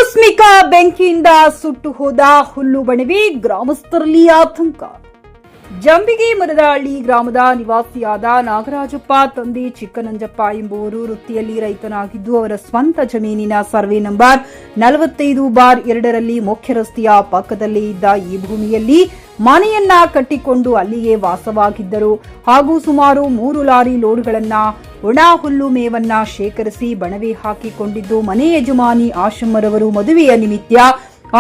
ಆಕಸ್ಮಿಕ ಬೆಂಕಿಯಿಂದ ಸುಟ್ಟು ಹೋದ ಹುಲ್ಲು ಬಣವೆ ಗ್ರಾಮಸ್ಥರಲ್ಲಿ ಆತಂಕ. ಜಂಬಿಗೆ ಮರದಹಳ್ಳಿ ಗ್ರಾಮದ ನಿವಾಸಿಯಾದ ನಾಗರಾಜಪ್ಪ ತಂದೆ ಚಿಕ್ಕನಂಜಪ್ಪ ಎಂಬುವರು ವೃತ್ತಿಯಲ್ಲಿ ರೈತನಾಗಿದ್ದು ಅವರ ಸ್ವಂತ ಜಮೀನಿನ ಸರ್ವೆ ನಂಬರ್ 45/2ರಲ್ಲಿ ಮುಖ್ಯ ರಸ್ತೆಯ ಪಕ್ಕದಲ್ಲೇ ಇದ್ದ ಈ ಭೂಮಿಯಲ್ಲಿ ಮನೆಯನ್ನ ಕಟ್ಟಿಕೊಂಡು ಅಲ್ಲಿಯೇ ವಾಸವಾಗಿದ್ದರು ಹಾಗೂ ಸುಮಾರು 3 ಲಾರಿ ಲೋಡ್ಗಳನ್ನ ಒಣ ಹುಲ್ಲು ಮೇವನ್ನ ಶೇಖರಿಸಿ ಬಣವೆ ಹಾಕಿಕೊಂಡಿದ್ದು ಮನೆ ಯಜಮಾನಿ ಆಶಮ್ಮರವರು ಮದುವೆಯ ನಿಮಿತ್ತ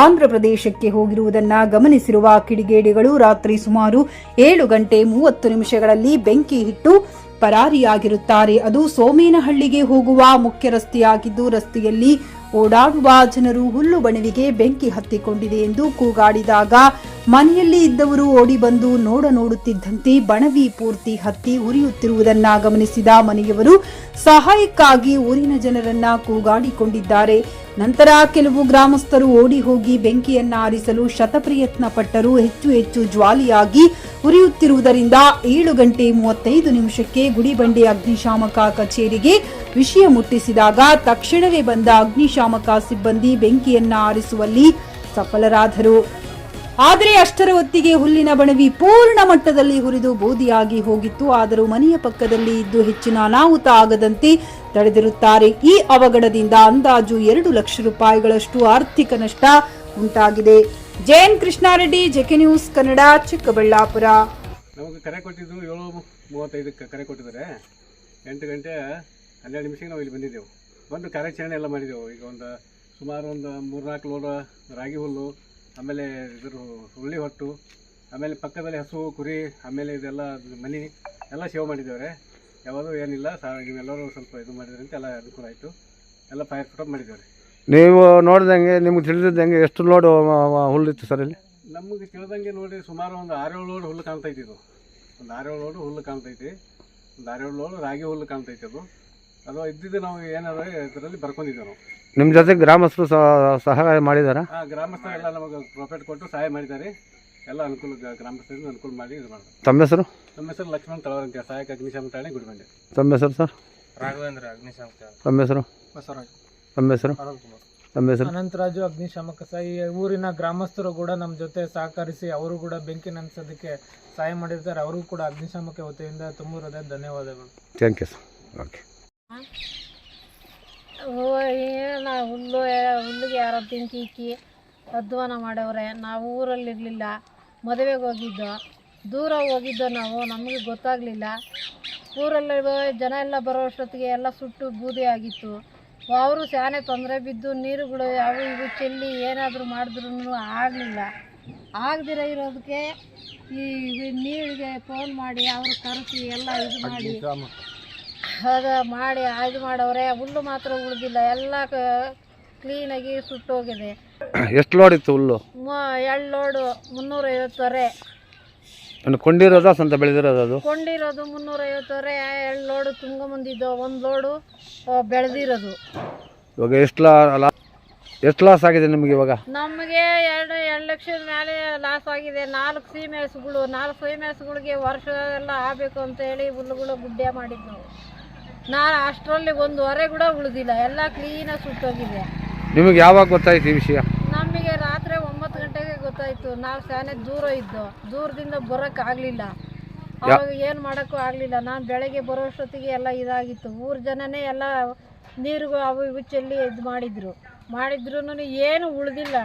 ಆಂಧ್ರಪ್ರದೇಶಕ್ಕೆ ಹೋಗಿರುವುದನ್ನ ಗಮನಿಸಿರುವ ಕಿಡಿಗೇಡಿಗಳು ರಾತ್ರಿ ಸುಮಾರು 7:30 ಬೆಂಕಿ ಇಟ್ಟು ಪರಾರಿಯಾಗಿರುತ್ತಾರೆ. ಅದು ಸೋಮೇನಹಳ್ಳಿಗೆ ಹೋಗುವ ಮುಖ್ಯ ರಸ್ತೆಯಾಗಿದ್ದು ರಸ್ತೆಯಲ್ಲಿ ಓಡಾಡುವ ಜನರು ಹುಲ್ಲು ಬಣವೆಗೆ ಬೆಂಕಿ ಹತ್ತಿಕೊಂಡಿದೆ ಎಂದು ಕೂಗಾಡಿದಾಗ ಮನೆಯಲ್ಲಿ ಇದ್ದವರು ಓಡಿ ಬಂದು ನೋಡುತ್ತಿದ್ದಂತೆ ಬಣವಿ ಪೂರ್ತಿ ಹತ್ತಿ ಉರಿಯುತ್ತಿರುವುದನ್ನ ಗಮನಿಸಿದ ಮನೆಯವರು ಸಹಾಯಕ್ಕಾಗಿ ಊರಿನ ಜನರನ್ನ ಕೂಗಾಡಿಕೊಂಡಿದ್ದಾರೆ. ನಂತರ ಕೆಲವು ಗ್ರಾಮಸ್ಥರು ಓಡಿ ಹೋಗಿ ಬೆಂಕಿಯನ್ನ ಆರಿಸಲು ಶತಪ್ರಯತ್ನ ಪಟ್ಟರು. ಹೆಚ್ಚು ಜ್ವಾಲೆಯಾಗಿ ಉರಿಯುತ್ತಿರುವುದರಿಂದ 7:35 ಗುಡಿಬಂಡೆ ಅಗ್ನಿಶಾಮಕ ಕಚೇರಿಗೆ ವಿಷಯ ಮುಟ್ಟಿಸಿದಾಗ ತಕ್ಷಣವೇ ಬಂದ ಅಗ್ನಿಶಾಮಕ ಸಿಬ್ಬಂದಿ ಬೆಂಕಿಯನ್ನ ಆರಿಸುವಲ್ಲಿ ಸಫಲರಾದರು. ಆದರೆ ಅಷ್ಟರ ಹೊತ್ತಿಗೆ ಹುಲ್ಲಿನ ಬಣವಿ ಪೂರ್ಣ ಮಟ್ಟದಲ್ಲಿ ಹುರಿದು ಬೂದಿಯಾಗಿ ಹೋಗಿತ್ತು. ಆದರೂ ಮನೆಯ ಪಕ್ಕದಲ್ಲಿ ಇದ್ದು ಹೆಚ್ಚಿನ ಅನಾಹುತ ಆಗದಂತೆ ತಡೆದಿರುತ್ತಾರೆ. ಈ ಅವಘಡದಿಂದ ಅಂದಾಜು 2 ಲಕ್ಷ ರೂಪಾಯಿಗಳಷ್ಟು ಆರ್ಥಿಕ ನಷ್ಟ ಉಂಟಾಗಿದೆ. J N Krishnareddy, J K news Kannada, Chikkaballapur. ನಮಗೆ ಕರೆ ಕೊಟ್ಟಿದ್ದು 7:35ಕ್ಕೆ ಕರೆ ಕೊಟ್ಟಿದ್ದಾರೆ. 8 ಗಂಟೆ 12 ನಿಮಿಷಕ್ಕೆ ನಾವು ಇಲ್ಲಿ ಬಂದಿದ್ದೆವು. ಬಂದು ಕಾರ್ಯಾಚರಣೆ ಎಲ್ಲ ಮಾಡಿದೆವು. ಈಗ ಸುಮಾರು 3-4 ಲೋಡ್ ರಾಗಿ ಹುಲ್ಲು, ಆಮೇಲೆ ಇದ್ರ ಹುಳ್ಳಿ ಹೊಟ್ಟು, ಆಮೇಲೆ ಪಕ್ಕದಲ್ಲಿ ಹಸು ಕುರಿ, ಆಮೇಲೆ ಇದೆಲ್ಲ ಮನೆ ಎಲ್ಲ ಸೇವ್ ಮಾಡಿದ್ದೇವೆ. ಯಾವುದು ಏನಿಲ್ಲ ನೀವೆಲ್ಲರೂ ಸ್ವಲ್ಪ ಇದು ಮಾಡಿದ್ರೆ ಅಂತ ಎಲ್ಲ ಅನುಕೂಲ ಆಯಿತು. ಎಲ್ಲ ಫೈರ್ ಫುಟಪ್ ಮಾಡಿದ್ದೇವೆ. ನೀವು ನೋಡಿದಂಗೆ ನಿಮ್ಗೆ ತಿಳಿದಿದ್ದಂಗೆ ಎಷ್ಟು ಲೋಡ್ ಹುಲ್ಲಿತ್ತು ಸರ್ ಇಲ್ಲಿ? ನಮಗೆ ತಿಳಿದಂಗೆ ನೋಡಿ ಸುಮಾರು 6-7 ಲೋಡ್ ಹುಲ್ಲು ಕಾಣ್ತೈತಿ. ಇದು 6-7 ಲೋಡ್ ಹುಲ್ಲು ಕಾಣ್ತೈತಿ. 6-7 ಲೋಡ್ ರಾಗಿ ಹುಲ್ಲು ಕಾಣ್ತೈತಿ. ಅದು ಇದ್ದಿದ್ದು ನಾವು ಏನಾದ್ರು ಇದರಲ್ಲಿ ಬರ್ಕೊಂಡಿದ್ದೇವೆ. ನಾವು ನಿಮ್ಮ ಜೊತೆ ಗ್ರಾಮಸ್ಥರು ಸಹಾಯ ಮಾಡಿದಾರಾ? ಗ್ರಾಮಸ್ಥರು ಎಲ್ಲ ನಮಗೆ ಪ್ರಾಫಿಟ್ ಕೊಟ್ಟು ಸಹಾಯ ಮಾಡಿದ್ದಾರೆ. ಎಲ್ಲ ಅನುಕೂಲ ಗ್ರಾಮಸ್ಥರಿಂದ ಅನುಕೂಲ ಮಾಡಿ ಇದು ಮಾಡ್ತಾರೆ. ತಮ್ಮ ಹೆಸರು? ನಮ್ಮ ಹೆಸರು ಲಕ್ಷ್ಮಣ್ ತಳವರಂಕ, ಸಹಾಯಕ ಅಗ್ನಿಶಾಮಕ ಠಾಣೆ ಗುಡಿಬಂಡೆ. ತಮ್ಮ ಹೆಸರು ಸರ್? ರಾಘವೇಂದ್ರ, ಅಗ್ನಿಶಾಮಕ. ತಮ್ಮ ಹೆಸರು? ಬಸವರಾಜ್. ತಮ್ಮ ಹೆಸರು? ತಮ್ಮ ಹೆಸರು? ಅನಂತರಾಜು, ಅಗ್ನಿಶಾಮಕ. ಈ ಊರಿನ ಗ್ರಾಮಸ್ಥರು ಕೂಡ ನಮ್ಮ ಜೊತೆ ಸಹಕರಿಸಿ ಅವರು ಕೂಡ ಬೆಂಕಿ ನಂದಿಸೋದಕ್ಕೆ ಸಹಾಯ ಮಾಡಿರ್ತಾರೆ. ಅವರು ಕೂಡ ಅಗ್ನಿಶಾಮಕ ವತಿಯಿಂದ ತುಂಬ ಹೃದಯ ಧನ್ಯವಾದಗಳು. Thank you sir. ಓಕೆ. ಹುಲ್ಲಿಗೆ ಯಾರೋ ಬೆಂಕಿ ಇಕ್ಕಿ ಅಧ್ವಾನ ಮಾಡವ್ರೆ. ನಾವು ಊರಲ್ಲಿರಲಿಲ್ಲ, ಮದುವೆಗೆ ಹೋಗಿದ್ದೋ, ದೂರ ಹೋಗಿದ್ದೋ ನಾವು, ನಮಗೆ ಗೊತ್ತಾಗಲಿಲ್ಲ. ಊರಲ್ಲಿ ಜನ ಎಲ್ಲ ಬರೋ ಅಷ್ಟೊತ್ತಿಗೆ ಎಲ್ಲ ಸುಟ್ಟು ಬೂದಿ ಆಗಿತ್ತು. ಅವರು ಶಾನೆ ತೊಂದರೆ ಬಿದ್ದು ನೀರುಗಳು ಅವು ಇವು ಚೆಲ್ಲಿ ಏನಾದರೂ ಮಾಡಿದ್ರೂ ಆಗಲಿಲ್ಲ. ಆಗದಿರ ಇರೋದಕ್ಕೆ ಈ ನೀರಿಗೆ ಫೋನ್ ಮಾಡಿ ಅವರು ಕರೆಸಿ ಎಲ್ಲ ಇದು ಮಾಡಿ ಅದು ಮಾಡಿ ಇದು ಮಾಡವ್ರೆ. ಹುಲ್ಲು ಮಾತ್ರ ಉಳಿದಿಲ್ಲ, ಎಲ್ಲ ಕ್ಲೀನಾಗಿ ಸುಟ್ಟೋಗಿದೆ. ಎಷ್ಟು ಲೋಡ್ ಇತ್ತು ಹುಲ್ಲು? 2 ಲೋಡು 350 ಹೊರೆ. ಕೊಂಡಿರೋದ ಸ್ವಂತ ಬೆಳೆದಿರೋದು? ಅದು ಕೊಂಡಿರೋದು 350 ಹೊರೆ. 2 ಲೋಡು ತುಂಗಮಂದಿದ್ದು, 1 ಲೋಡು ಬೆಳೆದಿರೋದು. ಇವಾಗ ಎಷ್ಟು ಲಾಸ್ ಆಗಿದೆ ನಿಮಗೆ? ಇವಾಗ ನಮಗೆ 2 ಲಕ್ಷದ ಮೇಲೆ ಲಾಸ್ ಆಗಿದೆ. 4 ಸೀಮೆಸುಗಳಿಗೆ ವರ್ಷ ಎಲ್ಲ ಆಗಬೇಕು ಅಂತ ಹೇಳಿ ಹುಲ್ಲುಗಳು ಗುಡ್ಡೆ ಮಾಡಿದ್ದು. ನಾನು ಅಷ್ಟರಲ್ಲಿ 1 ಹೊರೆ ಕೂಡ ಉಳಿದಿಲ್ಲ, ಎಲ್ಲ ಕ್ಲೀನಾಗಿ ಸುಟ್ಟೋಗಿದೆ. ನಿಮಗೆ ಯಾವಾಗ ಗೊತ್ತಾಯ್ತು ಈ ವಿಷಯ? ನಮಗೆ ರಾತ್ರಿ 9 ಗಂಟೆಗೆ ಗೊತ್ತಾಯ್ತು. ನಾವು ಶಾನೆ ದೂರ ಇದ್ದು, ದೂರದಿಂದ ಬರೋಕ್ಕಾಗಲಿಲ್ಲ. ಅವಾಗ ಏನು ಮಾಡೋಕ್ಕೂ ಆಗಲಿಲ್ಲ. ನಾನು ಬೆಳಗ್ಗೆ ಬರೋಷ್ಟೊತ್ತಿಗೆ ಎಲ್ಲ ಇದಾಗಿತ್ತು. ಊರು ಜನನೇ ಎಲ್ಲ ನೀರುಗಳು ಅವು ಇವು ಚೆಲ್ಲಿ ಇದು ಮಾಡಿದ್ರು ಏನು ಉಳಿದಿಲ್ಲ.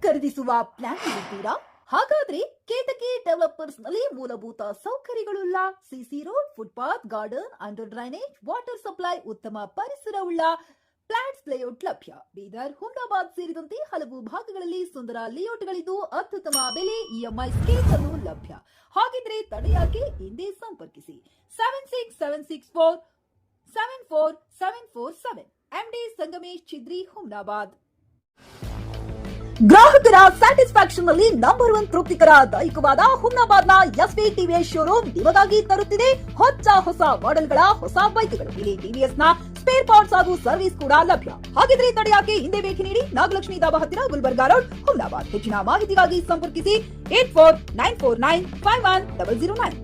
ಖರೀದಿಸುವ ಪ್ಲಾನ್ ಇದ್ದೀರಾ? ಹಾಗಾದ್ರೆ ಕೇತಕಿ ಡೆವಲಪರ್ಸ್ ನಲ್ಲಿ ಮೂಲಭೂತ ಸೌಕರ್ಯಗಳುಳ್ಳ CC road, footpath, garden, under drainage, water supply, ಉತ್ತಮ ಪರಿಸರವುಳ್ಳ ಫ್ಲಾಟ್ಸ್ ಲೇಔಟ್ ಲಭ್ಯ. ಬೀದರ್, ಹುಮ್ನಾಬಾದ್ ಸೇರಿದಂತೆ ಹಲವು ಭಾಗಗಳಲ್ಲಿ ಸುಂದರ ಲೇಔಟ್ಗಳಿದ್ದು ಅತ್ಯುತ್ತಮ ಬೆಲೆ, ಇಎಂಐ ಸ್ಕೀಮ್ಸ್ ಅನ್ನು ಲಭ್ಯ. ಹಾಗಿದ್ರೆ ತಡೆಯಾಕೆ ಹಿಂದೆ ಸಂಪರ್ಕಿಸಿ 7676474747 MD ಸಂಗಮೇಶ್ ಚಿದ್ರಿ, ಹುಮ್ನಾಬಾದ್. ಗ್ರಾಹಕರ ಸ್ಯಾಟಿಸ್ಫ್ಯಾಕ್ಷನ್ ನಲ್ಲಿ ನಂಬರ್ 1 ತೃಪ್ತಿಕರ ದೈಹಿಕವಾದ ಹುಮ್ನಾಬಾದ್ನ ಎಸ್ವಿ ಟಿವಿಎಸ್ ಶೋರೂಮ್ ನಿಮಗಾಗಿ ತರುತ್ತಿದೆ ಹೊಸ ಮಾಡೆಲ್ಗಳ ಹೊಸ ಬೈಕ್ಗಳು. ಇಲ್ಲಿ ಟಿವಿಎಸ್ ನ ಸ್ಪೇರ್ ಪಾರ್ಟ್ಸ್ ಹಾಗೂ ಸರ್ವಿಸ್ ಕೂಡ ಲಭ್ಯ. ಹಾಗಿದ್ರೆ ತಡೆಯಾಕೆ ಹಿಂದೆ ಭೇಟಿ ನೀಡಿ ನಾಗಲಕ್ಷ್ಮಿ ದಾಬಾ ಹತ್ತಿರ, ಗುಲ್ಬರ್ಗಾ ರೋಡ್, ಹುಮ್ನಾಬಾದ್. ಹೆಚ್ಚಿನ ಮಾಹಿತಿಗಾಗಿ ಸಂಪರ್ಕಿಸಿ 8494951009.